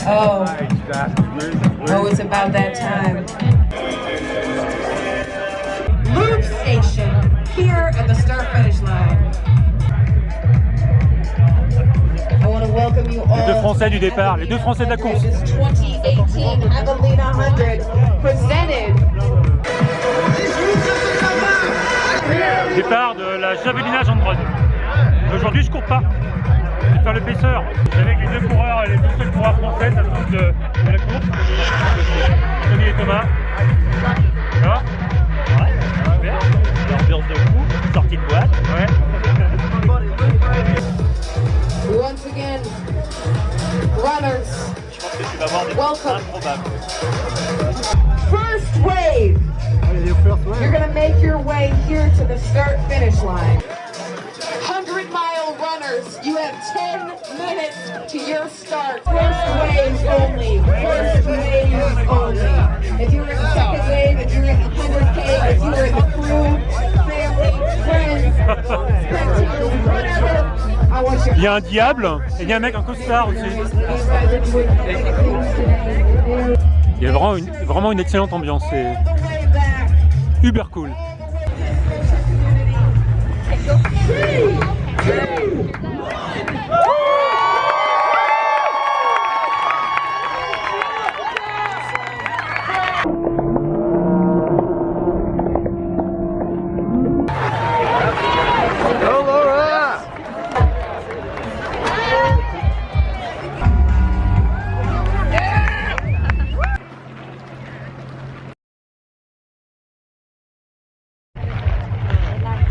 Oh, oh, it's about that time. Loop station here at the start-finish line. I want to welcome you all. Les deux Français du départ, les deux Français de la course. 2018 Javelina 100 presented. Départ de la Javelina Gendron. Aujourd'hui, je cours pas. Je vais faire le paisseur. Avec les deux coureurs, les deux seuls coureurs français de la course. Tony et Thomas. Ça va? Ouais, bien. L'ambiance de fou, sortie de boîte. Ouais. Once again, runners, Je pense que tu vas voir des welcome. improbables. First wave. You're going to make your way here to the start-finish line. 100-mile runners, you have 10 minutes to your start. First wave only. First wave only. If you're in the second wave, if you're in the 100K, if you're in the crew, family, friends, spectators, whatever, I want your... Il y a un diable et il y a un mec en costard aussi. Il y a vraiment une excellente ambiance. C'est Uber cool.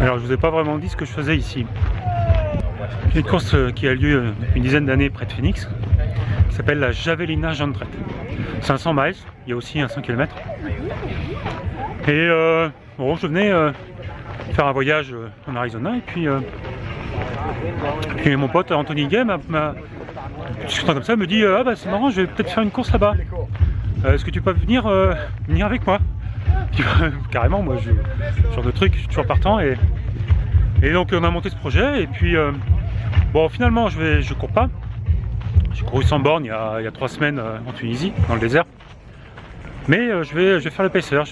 Alors je vous ai pas vraiment dit ce que je faisais ici. Une course qui a lieu une dizaine d'années près de Phoenix, qui s'appelle la Javelina Gendron. 500 miles, il y a aussi un 5 km. Et bon, je venais faire un voyage en Arizona et puis mon pote Anthony Gay discutant comme ça me dit ah bah c'est marrant, je vais peut-être faire une course là-bas. Est-ce que tu peux venir avec moi? Carrément, moi ce genre de truc, je suis toujours partant et donc on a monté ce projet et puis bon finalement je cours pas. J'ai couru 100 bornes il y a 3 semaines en Tunisie, dans le désert. Mais je vais faire le pacer, alors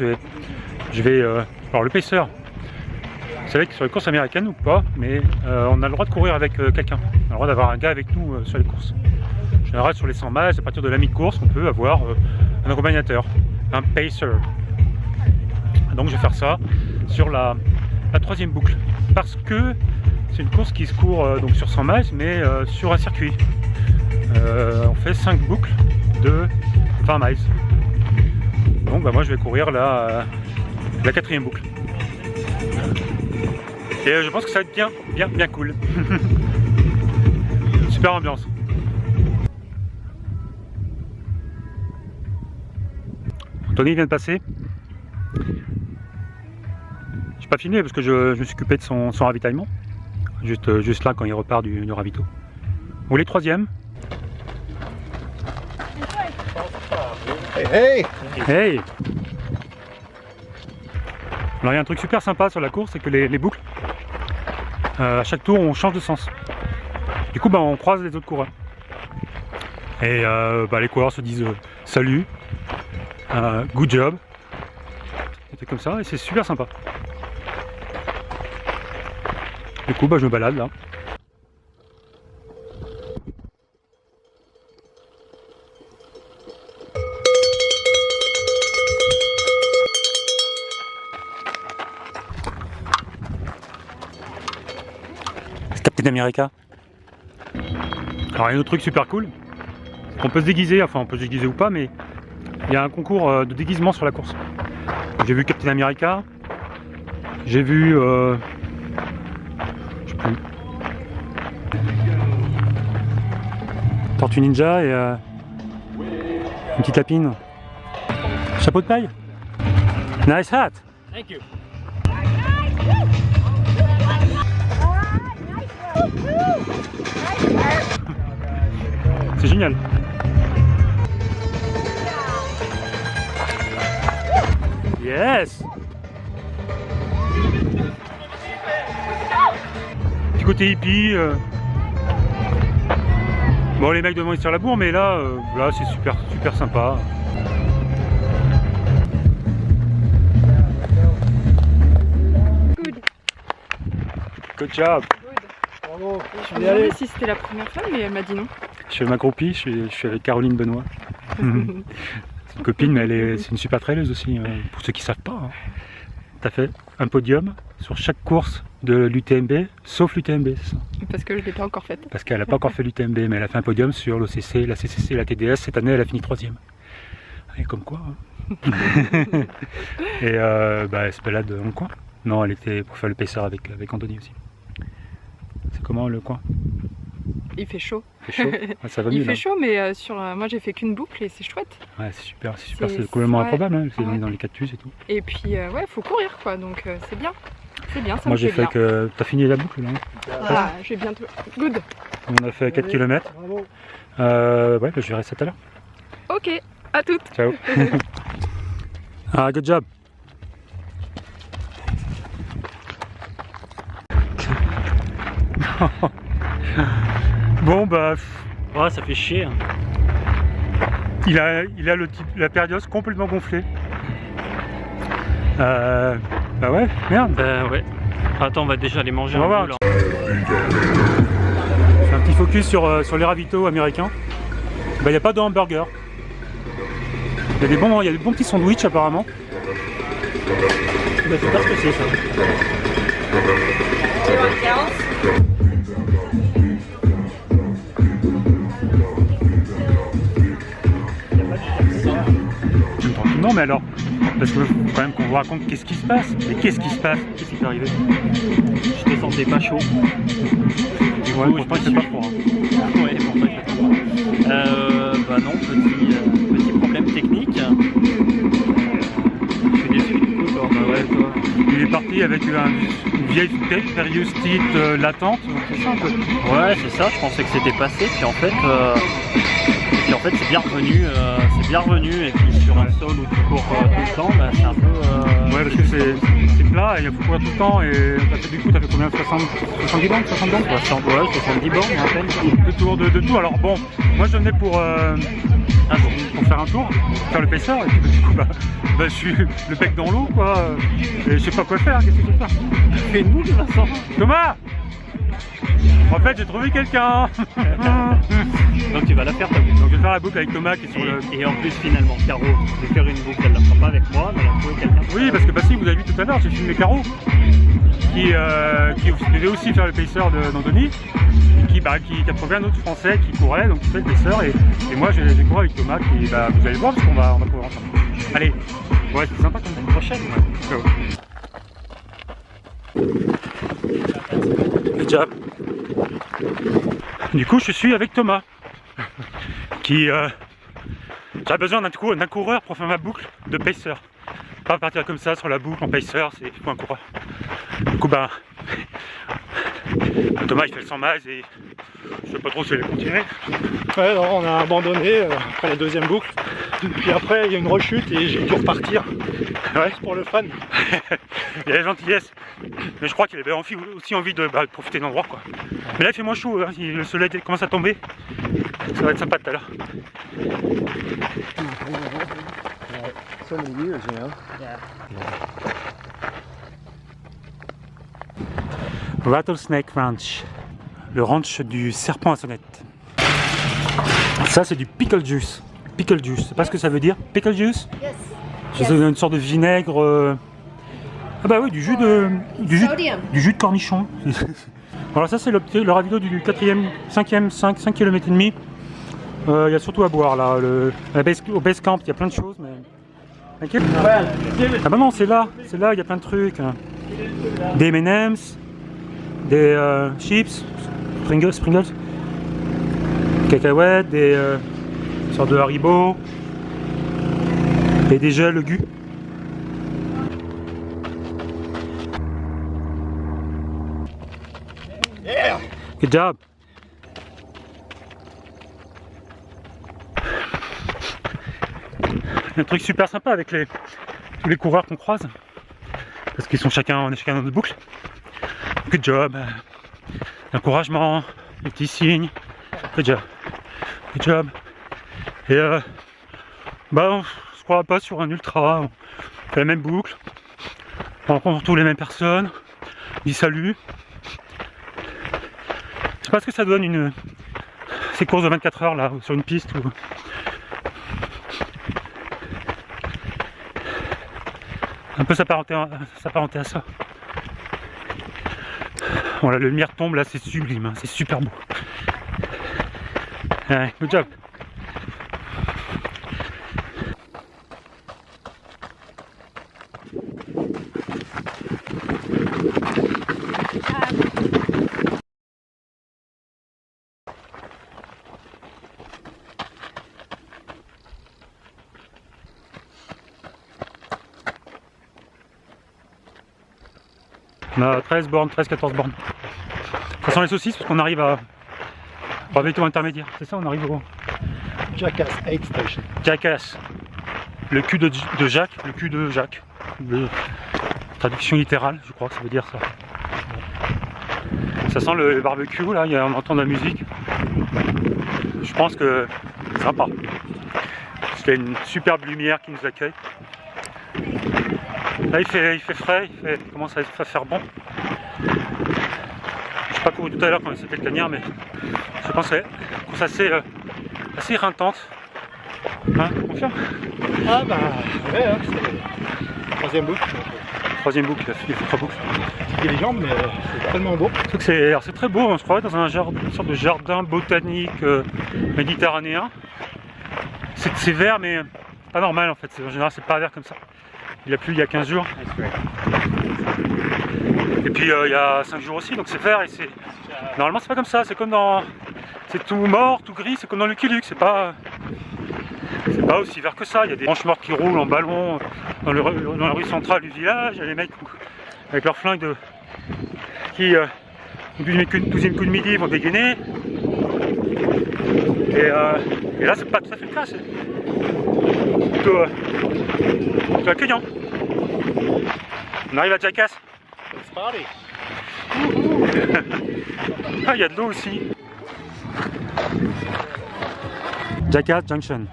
le pacer, vous savez que sur les courses américaines ou pas, mais on a le droit de courir avec quelqu'un. On a le droit d'avoir un gars avec nous sur les courses. En général sur les 100 miles, à partir de la mi-course, on peut avoir un accompagnateur, un pacer. Donc je vais faire ça sur la 3e boucle parce que c'est une course qui se court donc sur 100 miles mais sur un circuit. On fait 5 boucles de 20 miles. Donc bah, moi je vais courir la 4e boucle. Et je pense que ça va être bien cool. Super ambiance. Anthony vient de passer. Pas filmé parce que je me suis occupé de son ravitaillement juste là quand il repart du ravito. Vous voulez 3e? Hey! Hey! Alors il y a un truc super sympa sur la course, c'est que les boucles à chaque tour on change de sens. Du coup bah, on croise les autres coureurs et bah, les coureurs se disent salut, good job, des trucs comme ça et c'est super sympa. Du coup, bah, je me balade là. C'est Captain America. Alors, il y a un autre truc super cool. On peut se déguiser, enfin, on peut se déguiser ou pas, mais il y a un concours de déguisement sur la course. J'ai vu Captain America. J'ai vu. Tortue Ninja et une petite lapine. Chapeau de paille. Nice hat. Thank you. C'est génial. Yes. Petit côté hippie. Bon, les mecs devant ils tirent la bourre, mais là, là c'est super sympa. Good. Good job. Bravo. Je me demandais si c'était la première fois, mais elle m'a dit non. Je fais ma groupie, je suis avec Caroline Benoît. C'est une copine, mais c'est une super traileuse aussi, pour ceux qui ne savent pas. Hein. Tu as fait un podium sur chaque course de l'UTMB, sauf l'UTMB, c'est ça? Parce que je ne l'ai pas encore faite. Parce qu'elle n'a pas encore fait l'UTMB, mais elle a fait un podium sur l'OCC, la CCC, la TDS. Cette année, elle a fini 3ème. Et comme quoi. Hein. Et elle se balade dans le coin. Non, elle était pour faire le pacer avec Anthony aussi. C'est comment le coin? Il fait chaud. Il fait chaud. Ouais, ça va mieux, Il fait là. chaud, mais moi j'ai fait qu'une boucle et c'est chouette. Ouais, c'est super, c'est complètement improbable, hein. C'est dans les cactus et tout. Et puis ouais, faut courir quoi, donc c'est bien. C'est bien, ça Moi me j'ai plaît fait bien. que. T'as fini la boucle là? Ah, j'ai bientôt. Good. On a fait 4 km. Ouais, je verrai ça tout à l'heure. Ok, à toutes. Ciao. Ah, good job. Bon bah. Ouais, ça fait chier. Hein. Il a la période complètement gonflée. Bah ouais, merde. Ouais. Attends, on va déjà aller manger On va un voir. bout, là. C'est un petit focus sur les ravitaux américains. Bah il n'y a pas de hamburger. Il y a des bons petits sandwichs apparemment. Bah, c'est pas ce que c'est ça. Non mais alors, parce que faut quand même qu'on vous raconte qu'est-ce qui se passe. Mais qu'est-ce qui se passe? Qu'est-ce qui est arrivé? Je te sentais pas chaud. Ouais, pourtant il fait pas froid. Hein. Ouais, pourtant il fait pas froid. Bah non, petit problème technique. Je suis déçu du coup, genre, bah ouais, toi. Il est parti avec une vieille périostite latente, c'est ça un peu? Ouais, c'est ça, je pensais que c'était passé, puis en fait c'est bien revenu, et puis sur un sol où tu cours tout le temps, bah, c'est un peu... Ouais, parce que c'est plat et il faut courir tout le temps, et du coup t'as fait combien? 70 bornes? 60 bornes? 70 bornes à peine. De tour de tout. Alors bon, moi je venais pour faire un tour, faire le pacer, et puis du coup je suis le bec dans l'eau quoi, et je sais pas quoi faire, qu'est-ce que je peux faire? Fais une boucle, Vincent. Thomas! En fait j'ai trouvé quelqu'un. Donc tu vas la faire ta boucle. Donc je vais faire la boucle avec Thomas qui est sur le... Et en plus finalement, Caro, je vais faire une boucle, elle la fera pas avec moi, mais elle a trouvé quelqu'un. Oui, parce que si vous avez vu tout à l'heure, j'ai filmé Caro qui devait aussi faire le pacer d'Anthony, qui a trouvé un autre français qui courait, donc il fait le pacer, et moi j'ai couru avec Thomas qui, vous allez voir parce qu'on va courir ensemble. Allez, ouais, c'est sympa comme une prochaine. Ouais. Good job. Du coup je suis avec Thomas qui j'ai besoin d'un coureur pour faire ma boucle de pacer, pas partir comme ça sur la boucle en pacer, c'est pour un coureur. Du coup Thomas il fait le 100 miles et je sais pas trop si il va continuer. Ouais, non, on a abandonné après la deuxième boucle. Puis après, il y a une rechute et j'ai dû repartir. Ouais. Pour le fun. Il y a la gentillesse. Mais je crois qu'il avait aussi envie de profiter de l'endroit quoi. Mais là il fait moins chaud, hein. Le soleil commence à tomber. Ça va être sympa tout à l'heure. Rattlesnake Ranch, le ranch du serpent à sonnette. Ça c'est du pickle juice. Pickle juice, c'est pas ce que ça veut dire? Pickle juice? Yes. C'est une sorte de vinaigre. Ah bah oui, du jus de cornichon. Voilà, ça c'est le ravito du 4e, 5e, 5 km et demi. Il y a surtout à boire là. Au base camp, il y a plein de choses. Mais... Okay. Ah bah non, c'est là, il y a plein de trucs. Des M&M's, des chips, Pringles, cacahuètes, des sortes de Haribo, et des gels le gu. Yeah. Good job. Un truc super sympa avec tous les coureurs qu'on croise, parce qu'ils sont on est chacun dans notre boucle. Good job, encouragement, les petits signes. Good job. Good job. Et bah on se croira pas sur un ultra, on fait la même boucle, on rencontre tous les mêmes personnes, on dit salut. Je sais pas ce que ça donne ces courses de 24 heures là, sur une piste ou... Un peu s'apparenter à ça. Bon là, la lumière tombe là, c'est sublime, hein, c'est super beau. Ouais, good job. On a 13 bornes, 13-14 bornes. Ça sent les saucisses parce qu'on arrive à Raveto intermédiaire. C'est ça, on arrive au Jackass 8 Station. Jackass. Le cul de Jacques, le cul de Jacques. Traduction littérale, je crois que ça veut dire ça. Ça sent le barbecue là, on entend de la musique. Je pense que c'est sympa. Parce qu'il y a une superbe lumière qui nous accueille. Là il fait frais, il commence à faire bon. Je sais pas couru tout à l'heure quand c'était le cagnard, mais je pense que c'est une course assez éreintante. Hein, confirme? Ah bah ouais, hein, c'est troisième boucle. Troisième boucle, il fait 3 boucles. Il y a les jambes, mais c'est tellement beau. C'est très beau, on se croirait dans une sorte de jardin botanique méditerranéen. C'est vert, mais pas normal en fait. En général, c'est pas vert comme ça. Il a plu il y a 15 jours. Et puis il y a 5 jours aussi, donc c'est vert et c'est. Normalement, c'est pas comme ça. C'est comme dans. C'est tout mort, tout gris. C'est comme dans Lucky Luke. C'est pas aussi vert que ça. Il y a des branches mortes qui roulent en ballon dans la rue centrale du village. Il y a les mecs avec leurs flingues qui, au 12e coup de midi, vont dégainer. Et là, c'est pas tout à fait le cas. C'est plutôt accueillant. On arrive à Jackass. Let's party. Ah, il y a de l'eau aussi. Jackass Junction.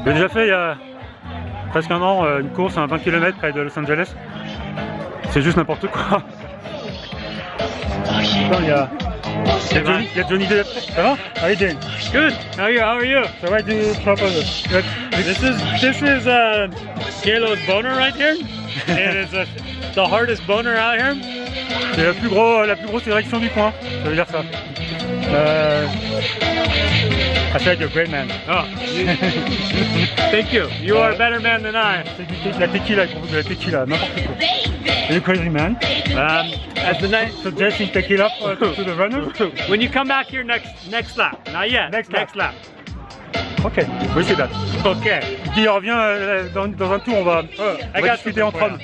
J'ai déjà fait il y a presque un an une course à 20 km près de Los Angeles. C'est juste n'importe quoi. Attends, il y a Johnny Depp. Ça va? How are you doing? Good. How are you? So why do you propose it? This is Kalo's boner right here, and it's the hardest boner out here. C'est la plus grosse érection du coin. Ça veut dire ça. I said you're a great man. Oh, thank you. You are a better man than I. C'est la tequila, il propose de la tequila, n'importe quoi. You're a crazy man. As the night, Suggesting tequila to the runners. when you come back here next lap. Not yet. Next lap. Ok, oui c'est that. Okay. Qui revient dans un tour, on va discuter entre hommes.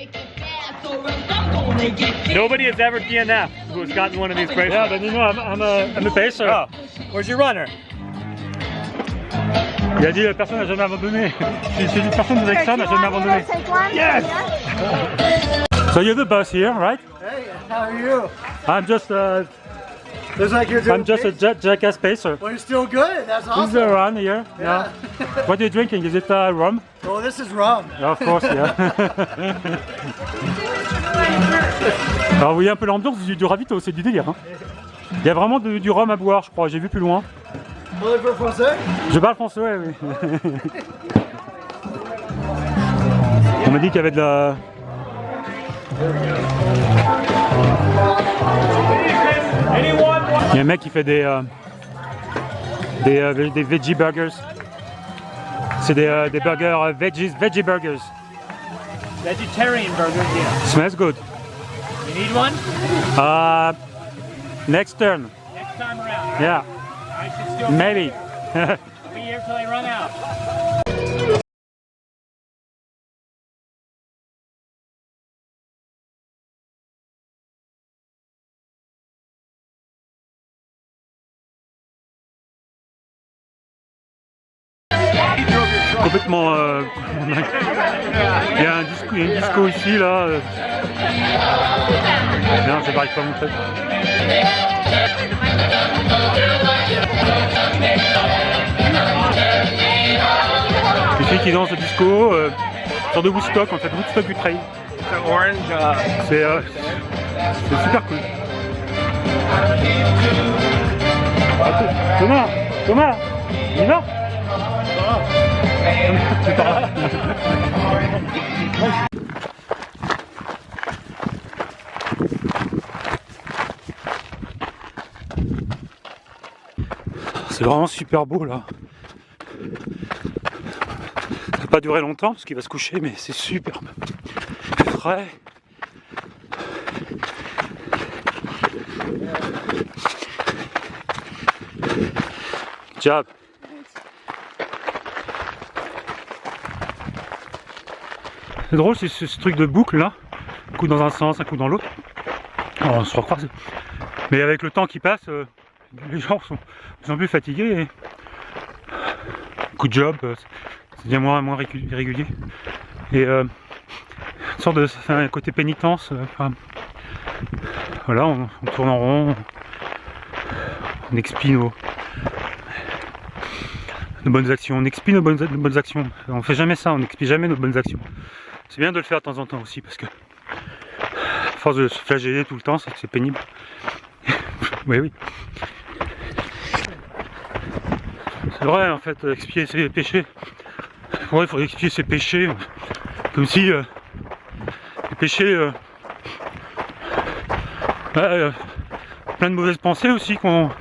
Nobody has ever DNF who has gotten one of these races. Yeah, but you know, I'm a pacer. Oh, where's your runner? Il a dit personne n'a jamais abandonné. C'est une personne avec ça n'a jamais abandonné. Yes! So you're the boss here, right? Hey, how are you? I'm just Looks like you're doing I'm just a Jackass pacer. Well, you're still good. That's This is awesome. around here. Yeah. What are you drinking? Is it rum? Oh, this is rum. Of course, yeah. Alors vous voyez un peu l'ambiance du ravito, c'est du délire. Hein. Il y a vraiment du rhum à boire, je crois. J'ai vu plus loin. Vous parlez français? Je parle français, oui. On m'a dit qu'il y avait de la... Il y a un mec qui fait des veggie burgers. C'est des burgers veggie burgers. Vegetarian burgers, yeah. Smells good. You need one? Next turn. Next time around. Yeah, I should still maybe. I'll be here till they run out. Complètement il y a une disco ici là. Non, je n'arrive pas à montrer. Une fille qui danse au disco, sur de Woodstock en fait, Woodstock du trail. C'est super cool. Thomas, il va? C'est pas grave. C'est vraiment super beau là. Ça va pas durer longtemps parce qu'il va se coucher, mais c'est superbe. Frais. Job. C'est drôle, c'est ce truc de boucle là, un coup dans un sens, un coup dans l'autre. On se recroise. Mais avec le temps qui passe, les gens sont de plus en plus fatigués. Et... coup de job, c'est bien moins régulier. Et une sorte de un côté pénitence. Voilà, on tourne en rond, on expie nos bonnes actions, on expie nos bonnes actions. On fait jamais ça, on n'expie jamais nos bonnes actions. C'est bien de le faire de temps en temps aussi parce que à force de se flageller tout le temps, c'est pénible. Oui. C'est vrai en fait, expier ses péchés. Ouais, il faudrait expier ses péchés. Comme si les péchés. Plein de mauvaises pensées aussi qu'on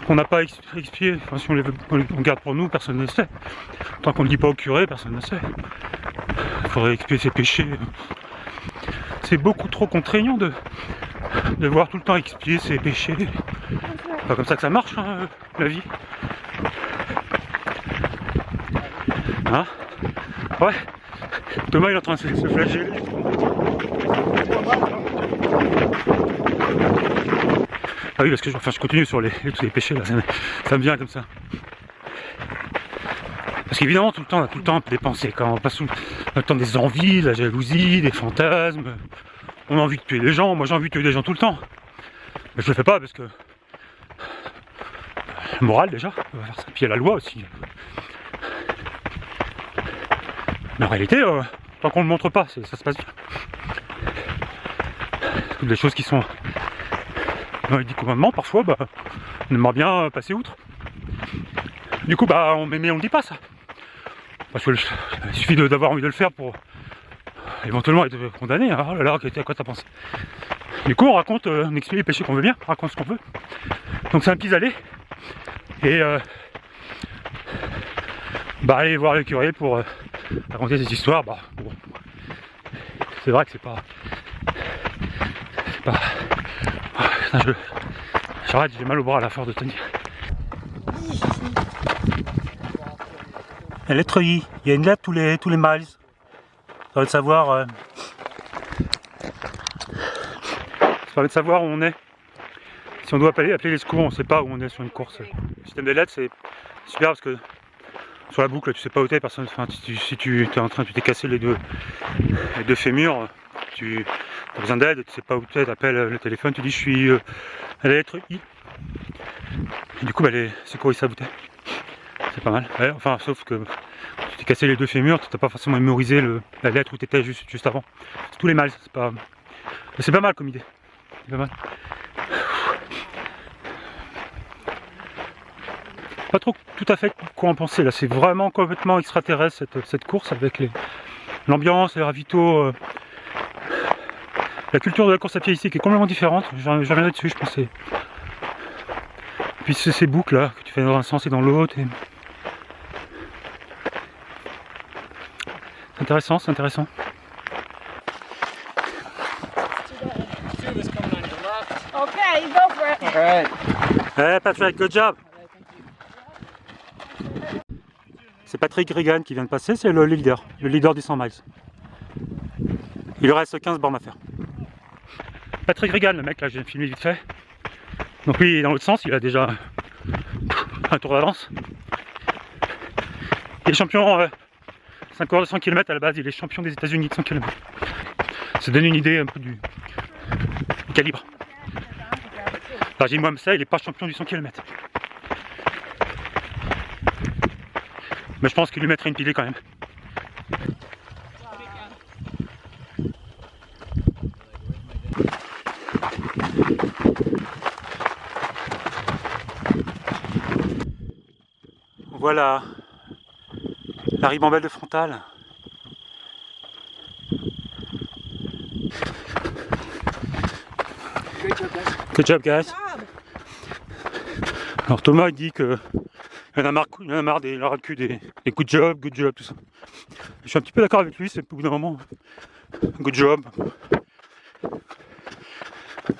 n'a pas expié. Enfin, si on garde pour nous, personne ne sait. Tant qu'on ne le dit pas au curé, personne ne sait. Il faudrait expier ses péchés. C'est beaucoup trop contraignant de devoir tout le temps expier ses péchés. C'est pas comme ça que ça marche, hein, la vie. Hein? Ouais. Thomas il est en train de se flageller. Ah oui, parce que je continue sur tous les péchés là, ça me vient comme ça. Parce qu'évidemment tout le temps, on a tout le temps des pensées, quand on passe tout le temps des envies, de la jalousie, des fantasmes. On a envie de tuer des gens, moi j'ai envie de tuer des gens tout le temps. Mais je le fais pas parce que le moral déjà, on va faire ça. Puis il y a la loi aussi. Mais en réalité, tant qu'on ne le montre pas, ça se passe bien. Toutes les choses qui sont dans les 10 commandements, parfois, on aimerait bien passer outre. Du coup, mais on ne dit pas ça. Parce que il suffit d'avoir envie de le faire pour éventuellement être condamné. Hein. Oh là là, à quoi t'as pensé? Du coup, on raconte, on explie les péchés qu'on veut bien, on raconte ce qu'on veut. Donc c'est un pis-aller. Et aller voir le curé pour raconter cette histoire, bon. C'est vrai que c'est pas... Putain, j'arrête, j'ai mal au bras à la force de tenir. La lettre I, il y a une lettre tous les miles. Ça permet de savoir où on est. Si on doit appeler les secours, on ne sait pas où on est sur une course. Le système des lettres, c'est super parce que sur la boucle, tu sais pas où t'es, personne. Enfin, si tu t'es cassé les deux fémurs, tu as besoin d'aide, tu sais pas où t'es, t'appelles le téléphone, tu dis je suis à la lettre I. Et du coup, les secouristes savent où t'es. C'est pas mal. Ouais, enfin, sauf que tu t'es cassé les deux fémurs, tu n'as pas forcément mémorisé la lettre où tu étais juste avant. C'est tous les miles, c'est pas mal comme idée. C'est pas mal. Pas trop tout à fait quoi en penser là, c'est vraiment complètement extraterrestre cette course avec l'ambiance, les ravitaux, la culture de la course à pied ici qui est complètement différente. Je reviendrai dessus, je pensais. Puis c'est ces boucles là que tu fais dans un sens et dans l'autre. Et... c'est intéressant, c'est intéressant. Okay, go for it. All right. Hey Patrick, good job. C'est Patrick Regan qui vient de passer, c'est le leader du 100 miles. Il lui reste 15 bornes à faire. Patrick Regan, le mec là, j'ai filmé vite fait. Donc lui, dans l'autre sens, il a déjà un tour d'avance. Il est champion 5 heures de 100 km à la base, il est champion des États-Unis de 100 km. Ça donne une idée un peu du calibre. Alors Jim Wamsa, il n'est pas champion du 100 km. Mais je pense qu'il lui mettrait une pilée quand même. Voilà la ribambelle de Frontal. Good job, guys. Alors Thomas il dit que il en a marre des la cul des good job, tout ça. Je suis un petit peu d'accord avec lui, c'est au bout d'un moment. Good job.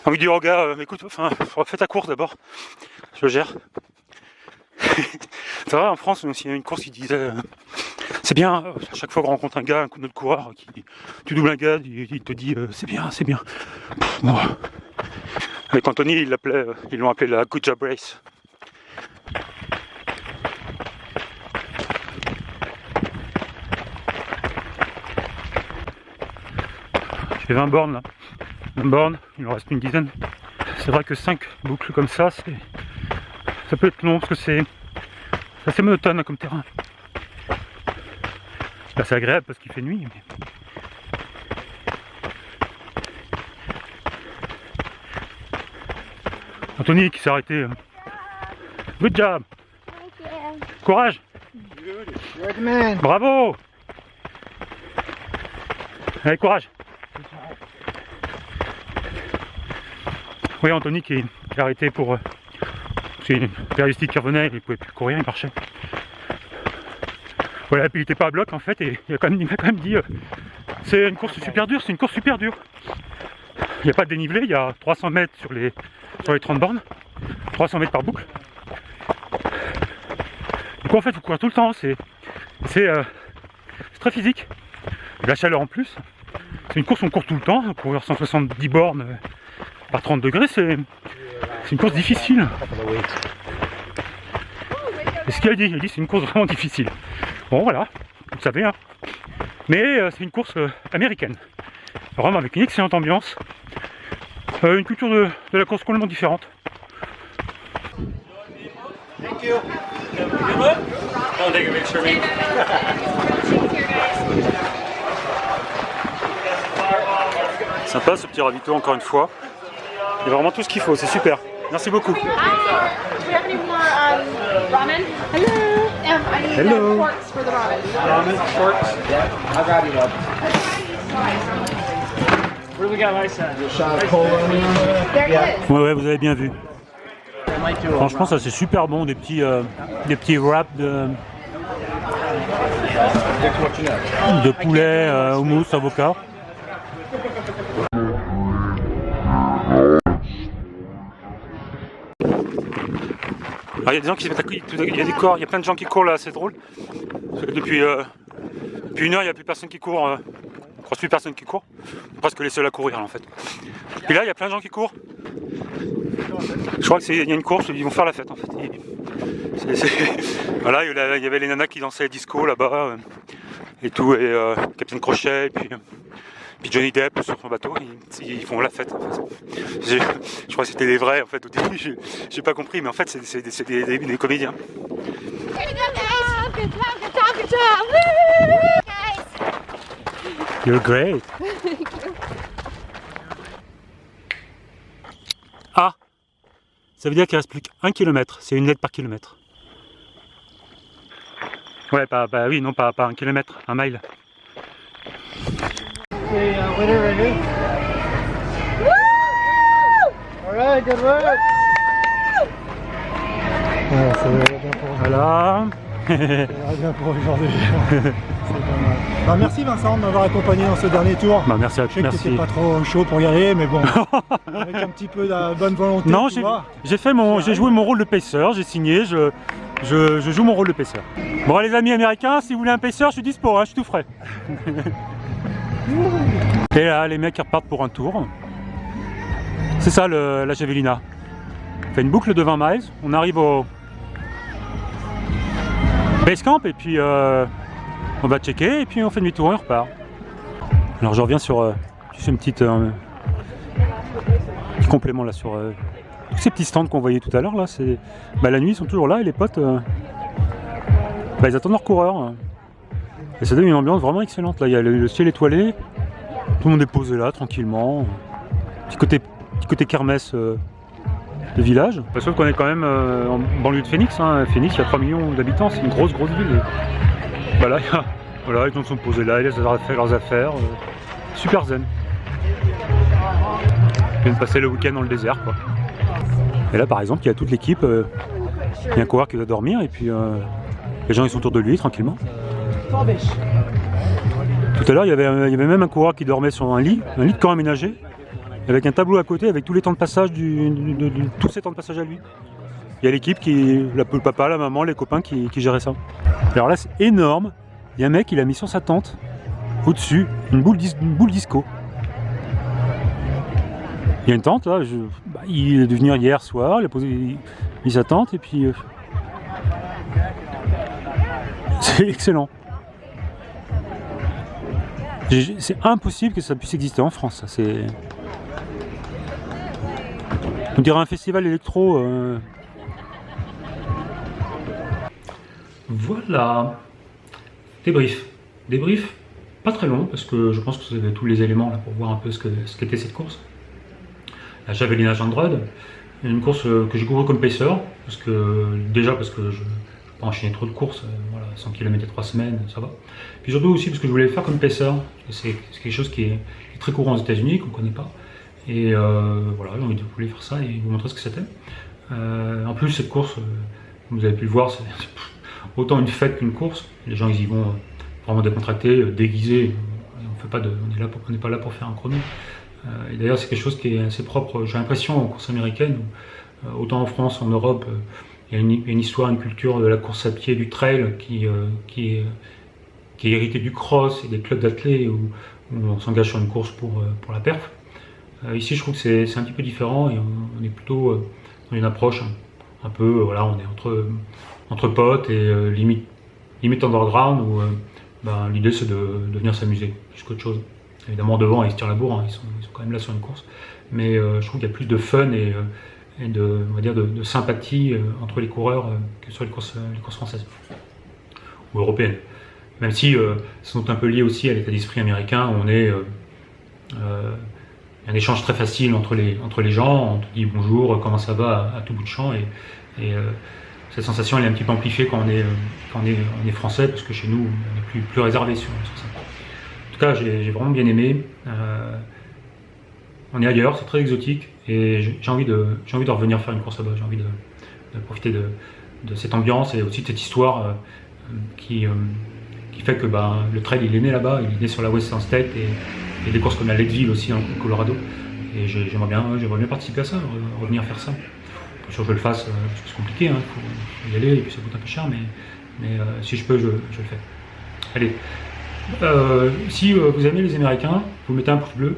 On lui dit au gars, écoute, enfin, fais ta course d'abord. Je gère. C'est vrai, en France, il y a une course qui disait c'est bien, à chaque fois qu'on rencontre un gars, un autre coureur, tu doubles un gars, il te dit c'est bien, c'est bien. Bon. Avec Anthony, ils l'ont appelé la Good Job Race. J'ai 20 bornes là. 20 bornes, il en reste une dizaine. C'est vrai que 5 boucles comme ça, ça peut être long parce que c'est assez monotone comme terrain. Là c'est agréable parce qu'il fait nuit. Mais... Anthony qui s'est arrêté. Good job. Courage. Bravo. Allez, courage. Oui, Anthony qui est arrêté pour... c'est une périodistique qui revenait, il ne pouvait plus courir, il marchait. Voilà, puis il n'était pas à bloc en fait, et il m'a quand même dit c'est une course super dure, Il n'y a pas de dénivelé, il y a 300 mètres sur les 30 bornes, 300 mètres par boucle. Du coup en fait, il faut courir tout le temps, c'est très physique. Et la chaleur en plus, c'est une course où on court tout le temps, courir 170 bornes par 30 degrés, c'est une course difficile. Et ce qu'il a dit, c'est une course vraiment difficile. Bon voilà, vous le savez, hein. Mais c'est une course américaine. Vraiment avec une excellente ambiance. Une culture de la course complètement différente. Sympa ce petit ravito encore une fois. Il y a vraiment tout ce qu'il faut, c'est super. Merci beaucoup. Do we have any more ramen? Hello. I need Hello. forks for the ramen. Ramen, forks. I'll grab you one. What do we got like that? There it is. Ouais, vous avez bien vu. Franchement, ça c'est super bon, des petits wraps de poulet, houmous, avocat. Alors, il y a des gens qui se mettent à courir, il y a des corps, il y a plein de gens qui courent là, c'est drôle. Parce que depuis une heure, il n'y a plus personne qui court. On croise plus personne qui court. Presque les seuls à courir en fait. Puis là, il y a plein de gens qui courent. Je crois qu'il y a une course, ils vont faire la fête en fait. Voilà, il y avait les nanas qui dansaient disco là-bas et tout, et Captain Crochet, et puis Johnny Depp sur son bateau, ils font la fête en fait. Je crois que c'était les vrais en fait au début, j'ai pas compris, mais en fait c'est des comédiens. You're great. Ah, ça veut dire qu'il reste plus qu'1 km, c'est une lettre par kilomètre. Ouais, oui, non, pas 1 km, 1 mile. Okay, winner right here. Woo! Alright, good work. Ouais, ça va bien pour aujourd'hui. Voilà. Ça va bien pour aujourd'hui. C'est pas mal. Bah, merci Vincent de m'avoir accompagné dans ce dernier tour. Bah, merci à Je sais toi. que t'étais pas trop chaud pour y aller, mais bon, avec un petit peu de bonne volonté. Non, tu vois. j'ai joué mon rôle de paceur, j'ai signé, je joue mon rôle de paceur. Bon les amis américains, si vous voulez un paceur, je suis dispo, hein, je suis tout frais. Et là, les mecs ils repartent pour un tour. C'est ça la Javelina. On fait une boucle de 20 miles, on arrive au base camp et puis on va checker et puis on fait demi-tour et on repart. Alors je reviens sur juste un petit complément là sur Tous ces petits stands qu'on voyait tout à l'heure, là, c'est... Bah, la nuit, ils sont toujours là et les potes, bah, ils attendent leur coureur. Et ça donne une ambiance vraiment excellente. Là, il y a le ciel étoilé, tout le monde est posé là, tranquillement. Petit côté kermesse de village. Sauf qu'on est quand même en banlieue de Phoenix. Hein. Phoenix, il y a 3 millions d'habitants, c'est une grosse ville. Et bah là, voilà, les gens sont posés là, ils laissent leurs affaires. Super zen. Ils viennent passer le week-end dans le désert, quoi. Et là, par exemple, il y a toute l'équipe. Il y a un coureur qui doit dormir et puis les gens ils sont autour de lui tranquillement. Tout à l'heure, il y avait même un coureur qui dormait sur un lit de camp aménagé, avec un tableau à côté avec tous les temps de passage tous ces temps de passage à lui. Il y a l'équipe le papa, la maman, les copains qui géraient ça. Alors là, c'est énorme. Il y a un mec, il a mis sur sa tente au-dessus une boule disco. Il y a une tente là, il est dû venir hier soir, il a mis sa tente et puis c'est excellent. C'est impossible que ça puisse exister en France. On dirait un festival électro. Voilà. Débrief pas très long parce que je pense que vous avez tous les éléments là pour voir un peu ce qu'était cette course. La Javelinage Android, une course que j'ai couru comme pacer parce que je ne vais pas enchaîner trop de courses, voilà, 100 km et 3 semaines, ça va. Puis surtout aussi parce que je voulais le faire comme pacer, c'est quelque chose qui est très courant aux États-Unis, qu'on ne connaît pas. Et voilà, j'ai envie de vous faire ça et vous montrer ce que c'était. En plus, cette course, comme vous avez pu le voir, c'est autant une fête qu'une course. Les gens ils y vont vraiment décontractés, déguisés. On n'est pas là pour faire un chrono. Et d'ailleurs, c'est quelque chose qui est assez propre, j'ai l'impression, aux courses américaines. Autant en France, en Europe, il y a une histoire, une culture de la course à pied, du trail qui est hérité du cross et des clubs d'athlètes où on s'engage sur une course pour la perf. Ici, je trouve que c'est un petit peu différent et on est plutôt dans une approche un peu, voilà, on est entre potes et limite underground où l'idée c'est de venir s'amuser plus qu'autre chose. Évidemment, devant, ils se tirent la bourre, hein, ils sont quand même là sur une course, mais je trouve qu'il y a plus de fun et on va dire de sympathie entre les coureurs que sur les courses françaises ou européennes. Même si c'est un peu lié aussi à l'état d'esprit américain, où on est un échange très facile entre les gens, on te dit bonjour, comment ça va à tout bout de champ, et cette sensation elle est un petit peu amplifiée quand on est français, parce que chez nous on est plus réservé sur ça. En tout cas, j'ai vraiment bien aimé. On est ailleurs, c'est très exotique, et j'ai envie de revenir faire une course là-bas. J'ai envie de profiter de cette ambiance et aussi de cette histoire qui fait que le trail il est né là-bas, il est né sur la Western State et des courses comme la Lakeville aussi en Colorado. Et j'aimerais bien participer à ça, revenir faire ça. Bien sûr, je le fasse parce que c'est compliqué, hein, faut y aller et puis ça coûte un peu cher, mais si je peux, je le fais. Allez. Si vous aimez les Américains, vous mettez un pouce bleu.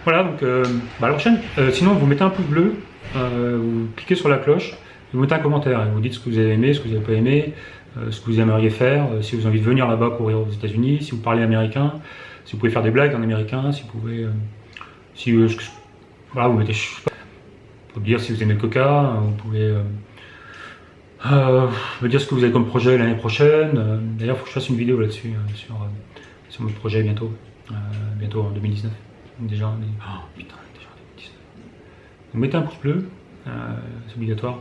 Voilà, donc à la prochaine. Sinon, vous mettez un pouce bleu, vous cliquez sur la cloche, vous mettez un commentaire, et vous dites ce que vous avez aimé, ce que vous n'avez pas aimé, ce que vous aimeriez faire, si vous avez envie de venir là-bas courir aux États-Unis, si vous parlez américain, si vous pouvez faire des blagues en américain, si vous pouvez. Voilà, vous mettez. Vous pouvez dire si vous aimez le coca, vous pouvez. Me dire ce que vous avez comme projet l'année prochaine. D'ailleurs, il faut que je fasse une vidéo là-dessus, sur mon projet bientôt en 2019. Déjà, putain, déjà en 2019. Donc, mettez un pouce bleu, c'est obligatoire.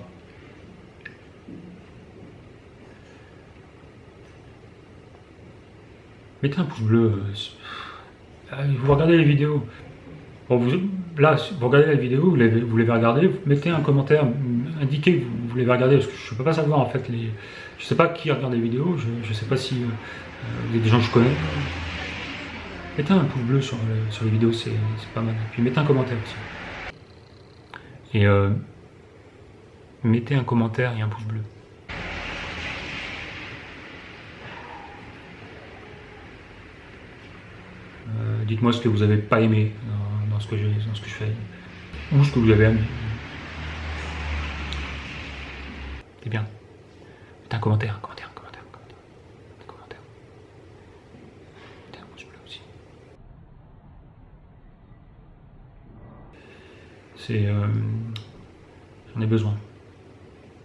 Mettez un pouce bleu. Vous regardez les vidéos. Bon, vous regardez la vidéo, vous l'avez regardée, mettez un commentaire, indiquez que vous l'avez regardé, parce que je ne peux pas savoir en fait, je ne sais pas qui regarde les vidéos, je ne sais pas si il y a des gens que je connais. Mettez un pouce bleu sur les vidéos, c'est pas mal. Puis mettez un commentaire aussi. Et mettez un commentaire et un pouce bleu. Dites-moi ce que vous n'avez pas aimé dans ce que je fais, ou ce que vous avez aimé. C'est bien. Mettez un commentaire, Mettez un pouce bleu aussi. J'en ai besoin.